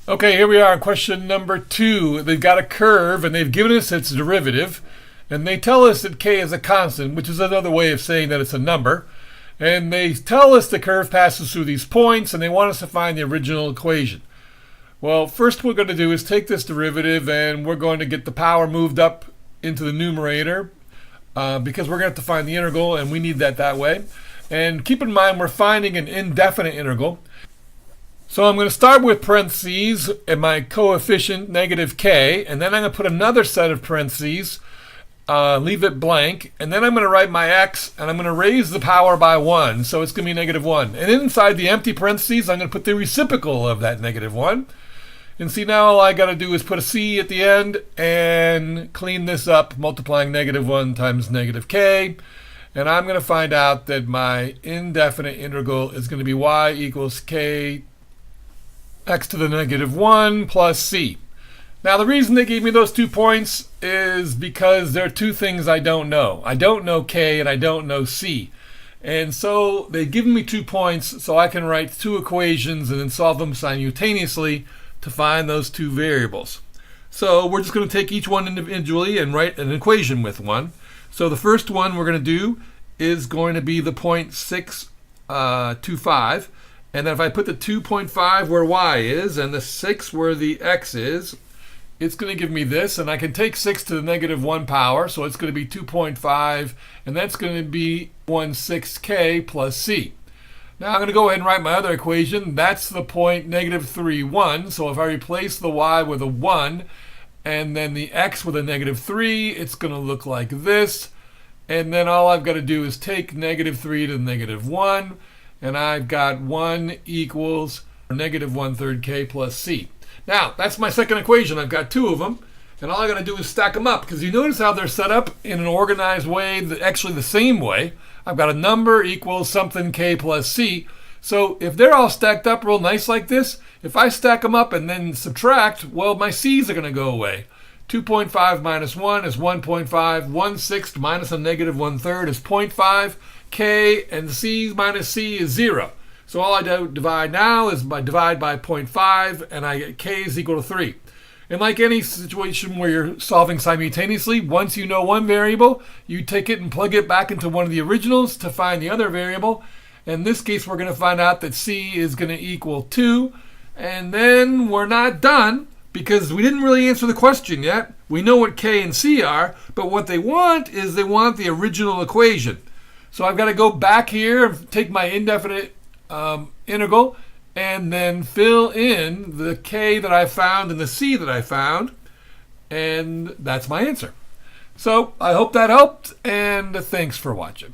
Okay, here we are on question number 2. They've got a curve and they've given us its derivative, and they tell us that k is a constant, which is another way of saying that it's a number. And they tell us the curve passes through these points, and they want us to find the original equation. Well, first what we're going to do is take this derivative, and we're going to get the power moved up into the numerator because we're going to have to find the integral, and we need that way. And keep in mind, we're finding an indefinite integral. So I'm going to start with parentheses and my coefficient negative k, and then I'm going to put another set of parentheses, leave it blank, and then I'm going to write my x, and I'm going to raise the power by 1, so it's going to be negative 1. And inside the empty parentheses, I'm going to put the reciprocal of that negative 1. And see, now all I got to do is put a c at the end and clean this up, multiplying negative 1 times negative k. And I'm going to find out that my indefinite integral is going to be y equals k x to the negative 1 plus c. Now the reason they gave me those 2 points is because there are 2 things I don't know. I don't know k and I don't know c. And so they've given me 2 points so I can write 2 equations and then solve them simultaneously to find those 2 variables. So we're just going to take each one individually and write an equation with one. So the first one we're going to do is going to be the point 625. And then if I put the 2.5 where y is and the 6 where the x is, it's going to give me this. And I can take 6 to the negative 1 power, so it's going to be 2.5, and that's going to be 16k plus c. Now I'm going to go ahead and write my other equation. That's the point negative 3, 1. So if I replace the y with a 1 and then the x with a negative 3, it's going to look like this. And then all I've got to do is take negative 3 to the negative 1. And I've got 1 equals negative 1/3 k plus c. Now, that's my second equation. I've got 2 of them. And all I got to do is stack them up. Because you notice how they're set up in an organized way, actually the same way. I've got a number equals something k plus c. So if they're all stacked up real nice like this, if I stack them up and then subtract, well, my c's are going to go away. 2.5 minus 1 is 1.5. 1/6 minus a negative 1/3 is 0.5. K and c minus c is 0. So all I divide now is divide by 0.5, and I get k is equal to 3. And like any situation where you're solving simultaneously, once you know one variable, you take it and plug it back into one of the originals to find the other variable. In this case, we're going to find out that c is going to equal 2. And then we're not done because we didn't really answer the question yet. We know what k and c are, but what they want is they want the original equation. So I've got to go back here and take my indefinite integral and then fill in the k that I found and the c that I found. And that's my answer. So I hope that helped, and thanks for watching.